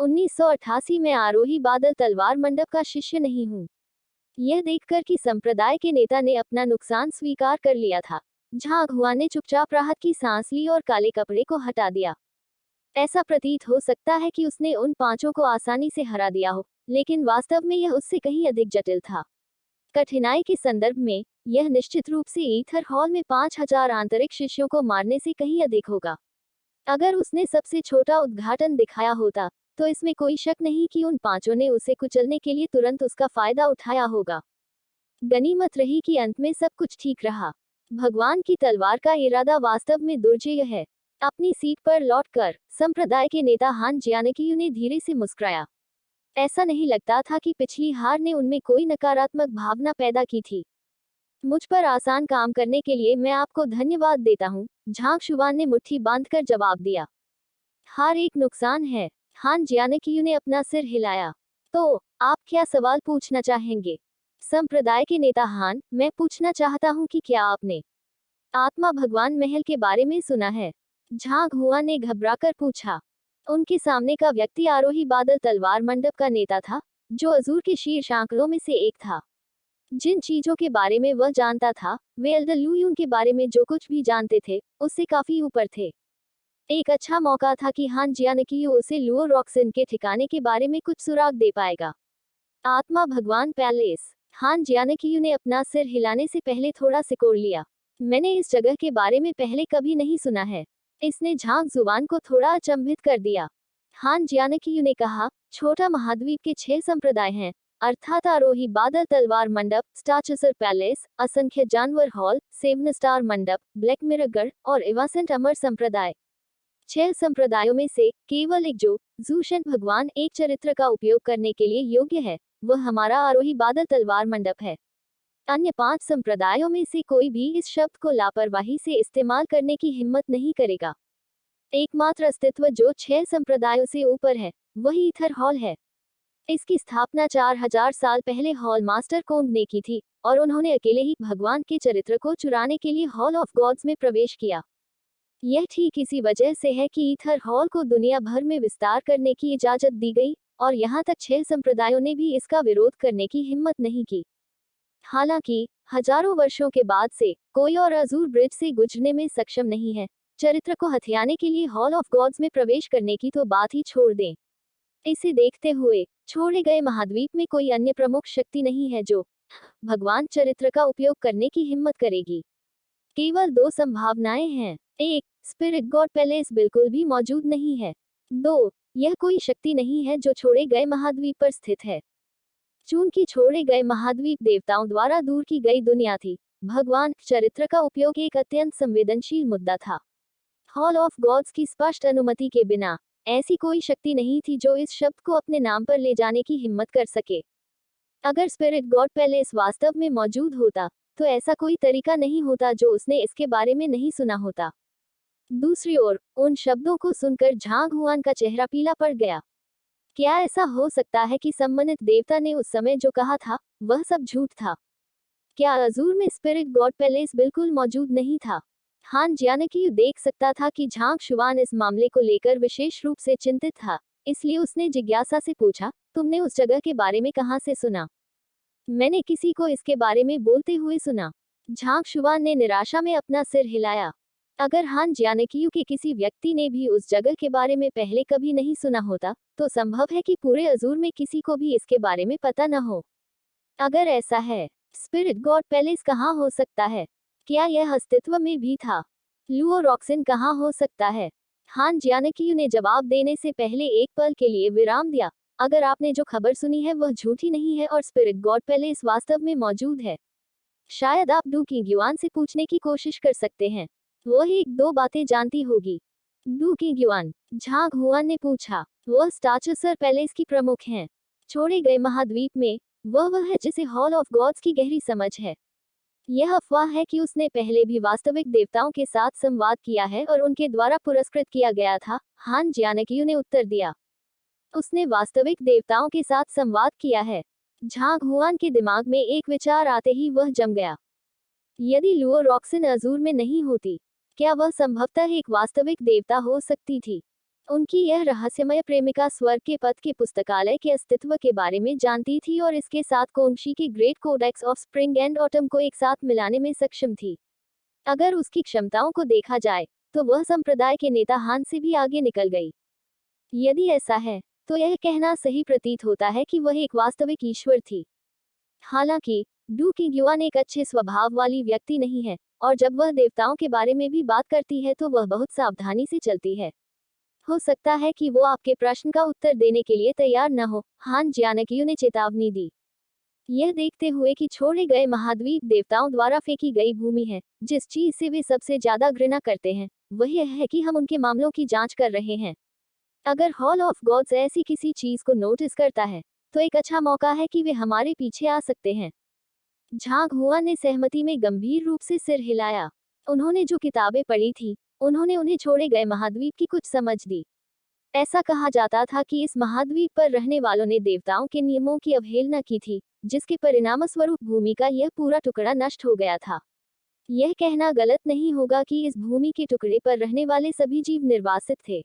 1988 में आरोही बादल तलवार मंडप का शिष्य नहीं हूँ। यह देखकर कि संप्रदाय के नेता ने अपना नुकसान स्वीकार कर लिया था, झांग हुआ ने चुपचाप राहत की सांस ली और काले कपड़े को हटा दिया। ऐसा प्रतीत हो सकता है कि उसने उन पांचों को आसानी से हरा दिया हो, लेकिन वास्तव में यह उससे कहीं अधिक जटिल था। कठिनाई के संदर्भ में यह निश्चित रूप से ईथर हॉल में 5000 आंतरिक शिष्यों को मारने से कहीं अधिक होगा। अगर उसने सबसे छोटा उद्घाटन दिखाया होता, तो इसमें कोई शक नहीं कि उन पांचों ने उसे कुचलने के लिए तुरंत उसका फायदा उठाया होगा। गनीमत रही कि अंत में सब कुछ ठीक रहा। भगवान की तलवार का इरादा वास्तव में दुर्जेय है। अपनी सीट पर लौटकर संप्रदाय के नेता हान जियानकियू ने धीरे से मुस्कुराया। ऐसा नहीं लगता था कि पिछली हार ने उनमें कोई नकारात्मक भावना पैदा की थी। मुझ पर आसान काम करने के लिए मैं आपको धन्यवाद देता हूँ, झांग शुवान ने मुट्ठी बांधकर जवाब दिया। हार एक नुकसान है। हान जियानकियू ने अपना सिर हिलाया। तो आप क्या सवाल पूछना चाहेंगे? संप्रदाय के नेता हान, मैं पूछना चाहता हूँ कि क्या आपने आत्मा भगवान महल के बारे में सुना है? झांग हुआ ने घबराकर पूछा। उनके सामने का व्यक्ति आरोही बादल तलवार मंडप का नेता था, जो अजूर के शीर्ष आंकड़ों में से एक था। जिन चीजों के बारे में वह जानता था, वे एल्डर लुयून के बारे में जो कुछ भी जानते थे, उससे काफी ऊपर थे। एक अच्छा मौका था कि हान जियानकियू उसे लुओ रॉक्सिन के ठिकाने के बारे में कुछ सुराग दे पाएगा। आत्मा भगवान पैलेस। हान जियानकियू ने अपना सिर हिलाने से पहले थोड़ा सिकोड़ लिया। मैंने इस जगह के बारे में पहले कभी नहीं सुना है। इसने झांग जुबान को थोड़ा अचंभित कर दिया। हान जियानकियू ने कहा, छोटा महाद्वीप के 6 संप्रदाय हैं, अर्थात आरोही बादल तलवार मंडप, स्टाचसर पैलेस, असंख्य जानवर हॉल, सेवन स्टार मंडप, ब्लैक मिरर गढ़ और इवासेंट अमर संप्रदाय। 6 संप्रदायों में से केवल एक जो जूशन भगवान एक चरित्र का उपयोग करने के लिए योग्य है, वह हमारा आरोही बादल तलवार मंडप है। अन्य 5 संप्रदायों में से कोई भी इस शब्द को लापरवाही से इस्तेमाल करने की हिम्मत नहीं करेगा। एकमात्र अस्तित्व जो 6 संप्रदायों से ऊपर है, वही ईथर हॉल है। इसकी स्थापना 4000 साल पहले हॉल मास्टर कोंग ने की थी, और उन्होंने अकेले ही भगवान के चरित्र को चुराने के लिए हॉल ऑफ गॉड्स में प्रवेश किया। यह ठीक इसी वजह से है कि ईथर हॉल को दुनिया भर में विस्तार करने की इजाजत दी गई, और यहाँ तक 6 संप्रदायों ने भी इसका विरोध करने की हिम्मत नहीं की। हालांकि हजारों वर्षों के बाद से कोई और अजूर ब्रिज से गुजरने में सक्षम नहीं है। चरित्र को हथियाने के लिए हॉल ऑफ गॉड्स में प्रवेश करने की तो बात ही छोड़ दें। इसे देखते हुए छोड़े गए महाद्वीप में कोई अन्य प्रमुख शक्ति नहीं है जो भगवान चरित्र का उपयोग करने की हिम्मत करेगी। केवल 2 संभावनाएं हैं। 1, स्पिरिट गॉड पैलेस बिल्कुल भी मौजूद नहीं है। 2, यह कोई शक्ति नहीं है जो छोड़े गए महाद्वीप पर स्थित है। चूंकि छोड़े गए महाद्वीप देवताओं द्वारा दूर की गई दुनिया थी, भगवान चरित्र का उपयोग एक अत्यंत संवेदनशील मुद्दा था। हॉल ऑफ गॉड्स की स्पष्ट अनुमति के बिना ऐसी कोई शक्ति नहीं थी जो इस शब्द को अपने नाम पर ले जाने की हिम्मत कर सके। अगर स्पिरिट गॉड पैलेस वास्तव में मौजूद होता, तो ऐसा कोई तरीका नहीं होता जो उसने इसके बारे में नहीं सुना होता। दूसरी ओर, उन शब्दों को सुनकर झांग हुआन का चेहरा पीला पड़ गया। क्या ऐसा हो सकता है कि सम्मानित देवता ने उस समय जो कहा था, वह सब झूठ था? क्या अजूर में स्पिरिट गॉड पैलेस बिल्कुल मौजूद नहीं था? हान जियानकियू देख सकता था कि झांग शुवान इस मामले को लेकर विशेष रूप से चिंतित था, इसलिए उसने जिज्ञासा से पूछा, तुमने उस जगह के बारे में कहां से सुना? मैंने किसी को इसके बारे में बोलते हुए सुना। झांग शुवान ने निराशा में अपना सिर हिलाया। अगर हान जियानकियू के किसी व्यक्ति ने भी उस जगह के बारे में पहले कभी नहीं सुना होता, तो संभव है कि पूरे अजूर में किसी को भी इसके बारे में पता न हो। अगर ऐसा है, स्पिरिट गॉड पैलेस कहाँ हो सकता है? क्या यह अस्तित्व में भी था? लुओ रॉक्सिन कहाँ हो सकता है? हान जियानकियू ने जवाब देने से पहले एक पल के लिए विराम दिया। अगर आपने जो खबर सुनी है वह झूठी नहीं है और स्पिरिट गॉड पैलेस वास्तव में मौजूद है, शायद आप डू किंग युआन से पूछने की कोशिश कर सकते हैं। वह 1-2 बातें जानती होगी। Du Qing Yuan, Zhang Huan ने पूछा। वह स्टाचसर पैलेस की प्रमुख हैं। छोड़े गए महाद्वीप में वह है जिसे हॉल ऑफ गॉड्स की गहरी समझ है। यह अफवाह है कि उसने पहले भी वास्तविक देवताओं के साथ संवाद किया है और उनके द्वारा पुरस्कृत किया गया था, हान जियानकियू ने उत्तर दिया। उसने वास्तविक देवताओं के साथ संवाद किया है। झांग हुआन के दिमाग में एक विचार आते ही वह जम गया। यदि लुओ रॉक्सिन अजूर में नहीं होती, क्या वह संभवतः एक वास्तविक देवता हो सकती थी? उनकी यह रहस्यमय प्रेमिका स्वर्ग के पथ के पुस्तकालय के अस्तित्व के बारे में जानती थी और इसके साथ कोंगशी के great codex of spring and autumn को एक साथ मिलाने में सक्षम थी। अगर उसकी क्षमताओं को देखा जाए तो वह संप्रदाय के नेता हान से भी आगे निकल गई। यदि ऐसा है तो यह कहना सही प्रतीत होता है कि वह एक वास्तविक ईश्वर थी। हालांकि डू की युआन एक अच्छे स्वभाव वाली व्यक्ति नहीं है, और जब वह देवताओं के बारे में भी बात करती है तो वह बहुत सावधानी से चलती है। हो सकता है कि वो आपके प्रश्न का उत्तर देने के लिए तैयार न हो, हान जियानकियू ने चेतावनी दी। यह देखते हुए कि छोड़े गए महाद्वीप देवताओं द्वारा फेंकी गई भूमि है, जिस चीज से वे सबसे ज्यादा घृणा करते हैं वह यह है कि हम उनके मामलों की जांच कर रहे हैं। अगर हॉल ऑफ गॉड्स ऐसी किसी चीज को नोटिस करता है तो एक अच्छा मौका है कि वे हमारे पीछे आ सकते हैं। झांग हुआ ने सहमति में गंभीर रूप से सिर हिलाया। उन्होंने जो किताबें पढ़ी थी उन्होंने उन्हें छोड़े गए महाद्वीप की कुछ समझ दी। ऐसा कहा जाता था कि इस महाद्वीप पर रहने वालों ने देवताओं के नियमों की अवहेलना की थी, जिसके परिणामस्वरूप भूमि का यह पूरा टुकड़ा नष्ट हो गया था। यह कहना गलत नहीं होगा कि इस भूमि के टुकड़े पर रहने वाले सभी जीव निर्वासित थे।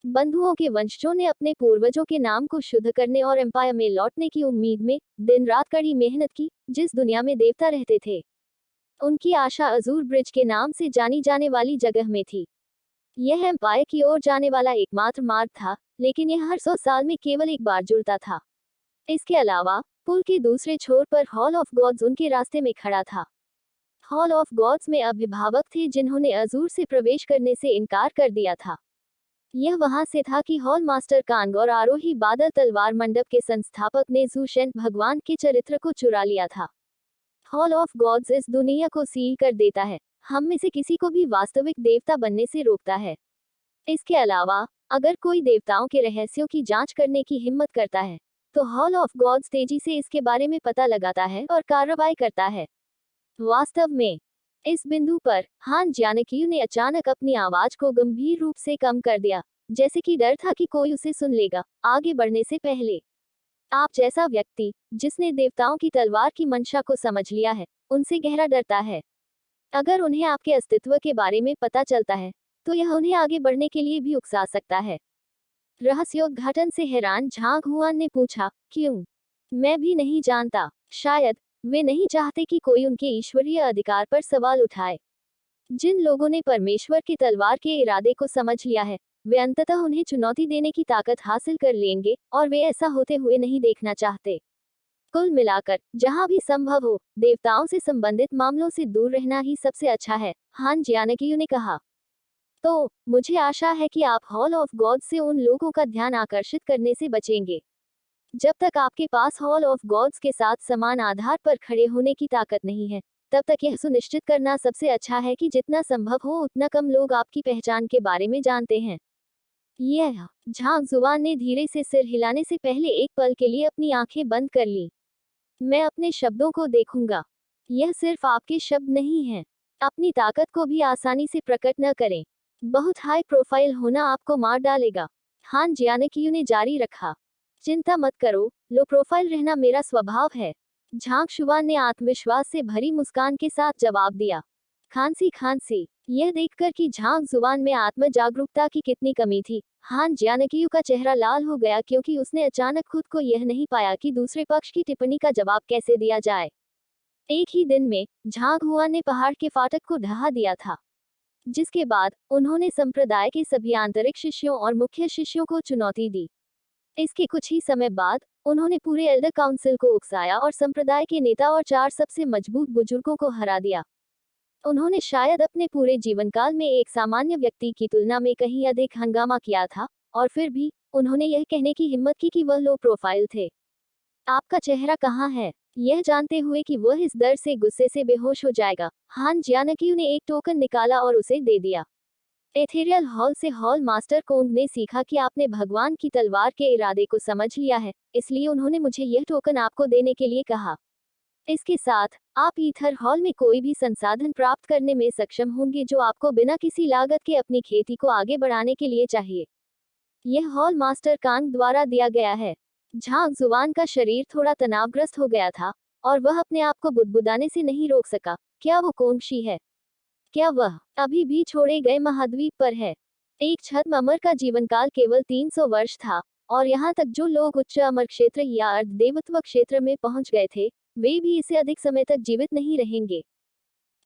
बंधुओं के वंशजों ने अपने पूर्वजों के नाम को शुद्ध करने और एम्पायर में लौटने की उम्मीद में दिन रात कड़ी मेहनत की, जिस दुनिया में देवता रहते थे। उनकी आशा अजूर ब्रिज के नाम से जानी जाने वाली जगह में थी। यह एम्पायर की ओर जाने वाला एकमात्र मार्ग था, लेकिन यह हर 100 साल में केवल एक बार जुड़ता था। इसके अलावा पुल के दूसरे छोर पर हॉल ऑफ गॉड्स उनके रास्ते में खड़ा था। हॉल ऑफ गॉड्स में अभिभावक थे जिन्होंने अजूर से प्रवेश करने से इनकार कर दिया था। यह वहां से था कि हॉल मास्टर कांग और आरोही बादल तलवार मंडप के संस्थापक ने ज़ुशेन भगवान के चरित्र को चुरा लिया था। हॉल ऑफ गॉड्स इस दुनिया को सील कर देता है, हम में से किसी को भी वास्तविक देवता बनने से रोकता है। इसके अलावा अगर कोई देवताओं के रहस्यों की जांच करने की हिम्मत करता है तो हॉल ऑफ गॉड्स तेजी से इसके बारे में पता लगाता है और कार्रवाई करता है। वास्तव में इस बिंदु पर हान जियानकियू ने अचानक अपनी आवाज को गंभीर रूप से कम कर दिया, जैसे कि डर था कि कोई उसे सुन लेगा। आगे बढ़ने से पहले, आप जैसा व्यक्ति जिसने देवताओं की तलवार की मंशा को समझ लिया है, उनसे गहरा डरता है। अगर उन्हें आपके अस्तित्व के बारे में पता चलता है तो यह उन्हें आगे बढ़ने के लिए भी उकसा सकता है। रहस्योद्घाटन से हैरान झांग हुआन ने पूछा, क्यों? मैं भी नहीं जानता। शायद वे नहीं चाहते कि कोई उनके ईश्वरीय अधिकार पर सवाल उठाए। जिन लोगों ने परमेश्वर की तलवार के इरादे को समझ लिया है, वे अंततः उन्हें चुनौती देने की ताकत हासिल कर लेंगे, और वे ऐसा होते हुए नहीं देखना चाहते। कुल मिलाकर, जहां भी संभव हो, देवताओं से संबंधित मामलों से दूर रहना ही सबसे अच्छा है, हान जियानकियू ने कहा। तो मुझे आशा है कि आप हॉल ऑफ गॉड्स से उन लोगों का ध्यान आकर्षित करने से बचेंगे। जब तक आपके पास हॉल ऑफ गॉड्स के साथ समान आधार पर खड़े होने की ताकत नहीं है, तब तक यह सुनिश्चित करना सबसे अच्छा है कि जितना संभव हो उतना कम लोग आपकी पहचान के बारे में जानते हैं। यह झांग जुबान ने धीरे से सिर हिलाने से पहले एक पल के लिए अपनी आंखें बंद कर ली। मैं अपने शब्दों को देखूंगा। यह सिर्फ आपके शब्द नहीं हैं। अपनी ताकत को भी आसानी से प्रकट न करें। बहुत हाई प्रोफाइल होना आपको मार डालेगा। हान जियानकियू ने जारी रखा। चिंता मत करो, लो प्रोफाइल रहना मेरा स्वभाव है। झांग शुआन ने आत्मविश्वास से भरी मुस्कान के साथ जवाब दिया। खांसी खांसी। यह देखकर कि झांग जुबान में आत्म जागरूकता की कितनी कमी थी, हान जियानकियू का चेहरा लाल हो गया, क्योंकि उसने अचानक खुद को यह नहीं पाया कि दूसरे पक्ष की टिप्पणी का जवाब कैसे दिया जाए। एक ही दिन में झांग हुआ ने पहाड़ के फाटक को ढहा दिया था, जिसके बाद उन्होंने संप्रदाय के सभी आंतरिक शिष्यों और मुख्य शिष्यों को चुनौती दी। इसके कुछ ही समय बाद उन्होंने पूरे एल्डर काउंसिल को उकसाया और संप्रदाय के नेता और 4 सबसे मजबूत बुजुर्गों को हरा दिया। उन्होंने शायद अपने पूरे जीवनकाल में एक सामान्य व्यक्ति की तुलना में कहीं अधिक हंगामा किया था, और फिर भी उन्होंने यह कहने की हिम्मत की कि वह लो प्रोफाइल थे। आपका चेहरा कहाँ है? यह जानते हुए कि वह इस डर से गुस्से से बेहोश हो जाएगा, हान जियानकियू ने एक टोकन निकाला और उसे दे दिया। एथेरियल हॉल से हॉल मास्टर कोंग ने सीखा कि आपने भगवान की तलवार के इरादे को समझ लिया है, इसलिए उन्होंने मुझे यह टोकन आपको देने के लिए कहा। इसके साथ आप ईथर हॉल में कोई भी संसाधन प्राप्त करने में सक्षम होंगे जो आपको बिना किसी लागत के अपनी खेती को आगे बढ़ाने के लिए चाहिए। यह हॉल मास्टर कांग द्वारा दिया गया है। झांग जुबान का शरीर थोड़ा तनावग्रस्त हो गया था, और वह अपने आप को बुदबुदाने से नहीं रोक सका। क्या वो कोंगशी है? क्या वह अभी भी छोड़े गए महाद्वीप पर है? एक छद्म अमर का जीवनकाल केवल 300 वर्ष था, और यहाँ तक जो लोग उच्च अमर क्षेत्र या अर्धदेवत्व क्षेत्र में पहुंच गए थे, वे भी इसे अधिक समय तक जीवित नहीं रहेंगे।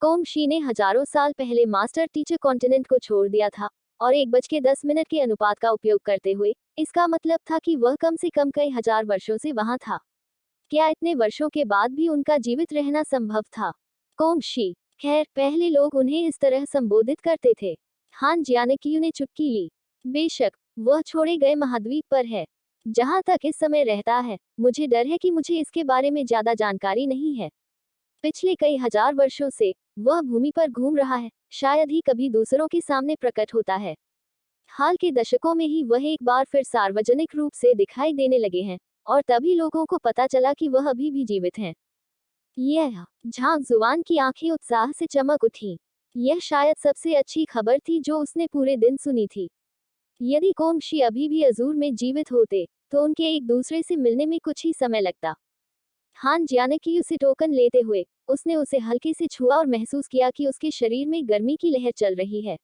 कोंग शी ने हजारों साल पहले मास्टर टीचर कॉन्टिनेंट को छोड़ दिया था, और 1:10 के अनुपात का उपयोग करते हुए, इसका मतलब था कि वह कम से कम कई हजार वर्षों से वहां था। क्या इतने वर्षों के बाद भी उनका जीवित रहना संभव था? Kong she. खैर, पहले लोग उन्हें इस तरह संबोधित करते थे। हान जियानकियू ने चुटकी ली। बेशक, वह छोड़े गए महाद्वीप पर है, जहां तक इस समय रहता है। मुझे डर है कि मुझे इसके बारे में ज्यादा जानकारी नहीं है। पिछले कई हजार वर्षों से वह भूमि पर घूम रहा है, शायद ही कभी दूसरों के सामने प्रकट होता है। हाल के दशकों में ही वह एक बार फिर सार्वजनिक रूप से दिखाई देने लगे हैं, और तभी लोगों को पता चला कि वह अभी भी जीवित हैं। यह झांग जुआन की आंखें उत्साह से चमक उठी। यह शायद सबसे अच्छी खबर थी जो उसने पूरे दिन सुनी थी। यदि कोंग शी अभी भी अजूर में जीवित होते, तो उनके एक दूसरे से मिलने में कुछ ही समय लगता। हान जियानकी उसे टोकन लेते हुए, उसने उसे हल्के से छुआ और महसूस किया कि उसके शरीर में गर्मी की लहर चल रही है।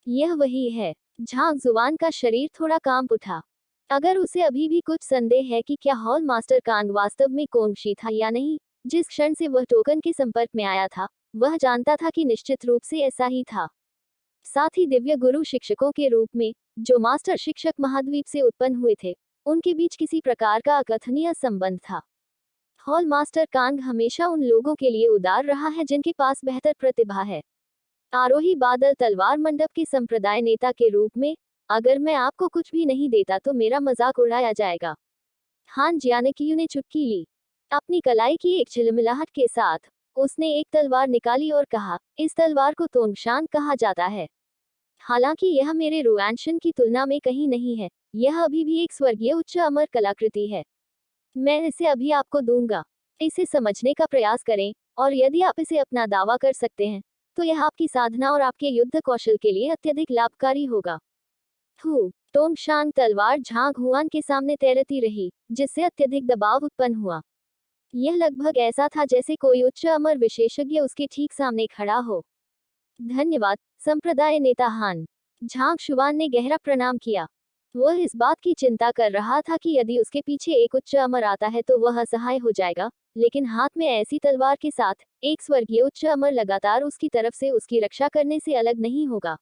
यह वही है। झांग जुआन का शरीर थोड़ा कांप उठा। अगर उसे अभी भी कुछ संदेह है कि क्या हॉल मास्टर कांग वास्तव में कोंग शी था या नहीं, जिस क्षण से वह टोकन के संपर्क में आया था, वह जानता था कि निश्चित रूप से ऐसा ही था। साथ ही दिव्य गुरु शिक्षकों के रूप में, जो मास्टर शिक्षक महाद्वीप से उत्पन्न हुए थे, उनके बीच किसी प्रकार का अकथनीय संबंध था। हॉल मास्टर कांग हमेशा उन लोगों के लिए उदार रहा है जिनके पास बेहतर प्रतिभा है। आरोही बादल तलवार मंडप के संप्रदाय नेता के रूप में, अगर मैं आपको कुछ भी नहीं देता तो मेरा मजाक उड़ाया जाएगा। हान जियानकियू ने चुटकी ली। अपनी कलाई की एक झिलमिलाहट के साथ उसने एक तलवार निकाली और कहा, इस तलवार को तोंगशान कहा जाता है। हालांकि यह मेरे रुआनशन की तुलना में कहीं नहीं है, यह अभी भी एक स्वर्गीय उच्च अमर कलाकृति है। मैं इसे अभी आपको दूंगा। इसे समझने का प्रयास करें, और यदि आप इसे अपना दावा कर सकते हैं, तो यह आपकी साधना और आपके युद्ध कौशल के लिए अत्यधिक लाभकारी होगा। तोंगशान तलवार झांग हुआन के सामने तैरती रही, जिससे अत्यधिक दबाव उत्पन्न हुआ। यह लगभग ऐसा था जैसे कोई उच्च अमर विशेषज्ञ उसके ठीक सामने खड़ा हो। धन्यवाद, संप्रदाय नेता हान। झांग शुआन ने गहरा प्रणाम किया। वह इस बात की चिंता कर रहा था कि यदि उसके पीछे एक उच्च अमर आता है तो वह असहाय हो जाएगा, लेकिन हाथ में ऐसी तलवार के साथ एक स्वर्गीय उच्च अमर लगातार उसकी तरफ से उसकी रक्षा करने से अलग नहीं होगा।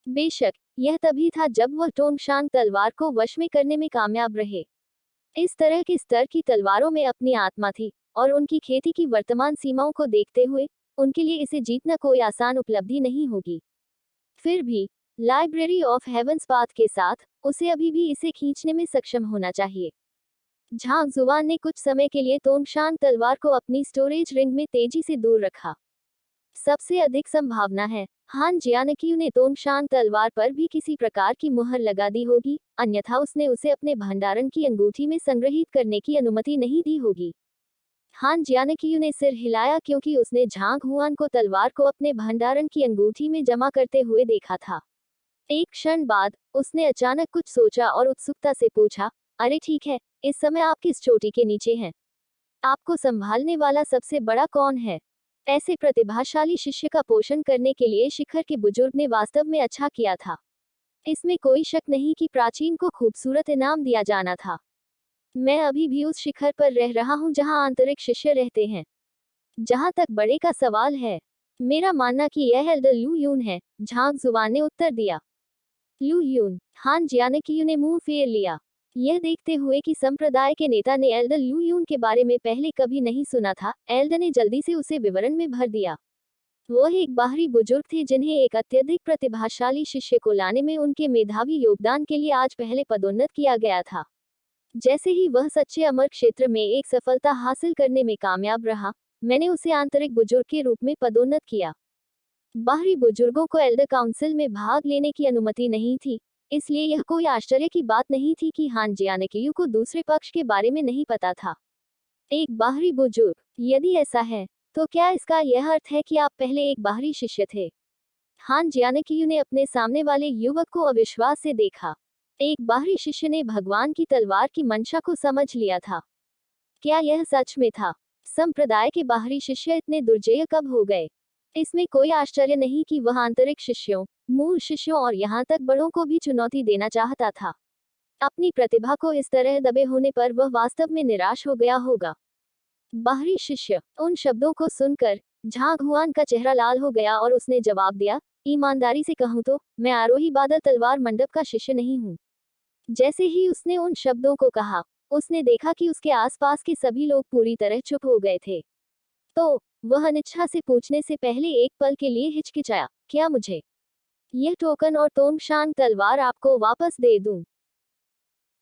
बेशक, यह तभी था जब वह टोंगशान तलवार को वश में करने में कामयाब रहे। इस तरह के स्तर की तलवारों में अपनी आत्मा थी, और उनकी खेती की वर्तमान सीमाओं को देखते हुए, उनके लिए इसे जीतना कोई आसान उपलब्धि नहीं होगी। फिर भी, लाइब्रेरी ऑफ हेवंस पाथ के साथ, उसे अभी भी इसे खींचने में सक्षम होना चाहिए। झांग जुआन ने कुछ समय के लिए तोंगशान तलवार को अपनी स्टोरेज रिंग में तेजी से दूर रखा। सबसे अधिक संभावना है, हान जियानकियू ने तोंगशान तलवार पर भी किसी प्रकार की मुहर लगा दी होगी, अन्यथा उसने उसे अपने भंडारण की अंगूठी में संग्रहित करने की अनुमति नहीं दी होगी। हान जियानकियू ने सिर हिलाया क्योंकि उसने झांग हुआन को तलवार को अपने भंडारण की अंगूठी में जमा करते हुए देखा था। एक क्षण बाद, उसने अचानक कुछ सोचा और उत्सुकता से पूछा, अरे ठीक है, इस समय आप किस चोटी के नीचे हैं? आपको संभालने वाला सबसे बड़ा कौन है? ऐसे प्रतिभाशाली शिष्य का पोषण करने के लिए शिखर के बुजुर्ग ने वास्तव में अच्छा किया था। इसमें कोई शक नहीं कि प्राचीन को खूबसूरत इनाम दिया जाना था। मैं अभी भी उस शिखर पर रह रहा हूं जहां आंतरिक शिष्य रहते हैं। जहां तक बड़े का सवाल है, मेरा मानना कि यह एल्डर लू यून है, झांग जुआन ने उत्तर दिया। लू यून। हान जियानकियू ने मुंह फेर लिया, यह देखते हुए कि संप्रदाय के नेता ने एल्डर लू यून के बारे में पहले कभी नहीं सुना था। एल्डर ने जल्दी से उसे विवरण में भर दिया। वह एक बाहरी बुजुर्ग थे जिन्हें एक अत्यधिक प्रतिभाशाली शिष्य को लाने में उनके मेधावी योगदान के लिए आज पहले पदोन्नत किया गया था। जैसे ही वह सच्चे अमर क्षेत्र में एक सफलता हासिल करने में कामयाब रहा, मैंने उसे आंतरिक बुजुर्ग के रूप में पदोन्नत किया। बाहरी बुजुर्गों को एल्डर काउंसिल में भाग लेने की अनुमति नहीं थी, इसलिए यह कोई आश्चर्य की बात नहीं थी कि हान जियानकियू को दूसरे पक्ष के बारे में नहीं पता था। एक बाहरी बुजुर्ग, यदि ऐसा है, तो क्या इसका यह अर्थ है कि आप पहले एक बाहरी शिष्य थे? हान जियानकियू ने अपने सामने वाले युवक को अविश्वास से देखा। एक बाहरी शिष्य ने भगवान की तलवार की मंशा को समझ लिया था। क्या यह सच में था? संप्रदाय के बाहरी शिष्य इतने दुर्जय कब हो गए? इसमें कोई आश्चर्य नहीं कि वह आंतरिक शिष्यों, मूल शिष्यों और यहाँ तक बड़ों को भी चुनौती देना चाहता था। अपनी प्रतिभा को इस तरह दबे होने पर वह वास्तव में निराश हो गया होगा। बाहरी शिष्य। उन शब्दों को सुनकर झांग हुआन का चेहरा लाल हो गया और उसने जवाब दिया, ईमानदारी से कहूँ तो मैं आरोही बादल तलवार मंडप का शिष्य नहीं हूँ। जैसे ही उसने उन शब्दों को कहा, उसने देखा कि उसके आसपास के सभी लोग पूरी तरह चुप हो गए थे। तो वह अनिच्छा से पूछने से पहले एक पल के लिए हिचकिचाया, क्या मुझे यह टोकन और तोंगशान तलवार आपको वापस दे दूं?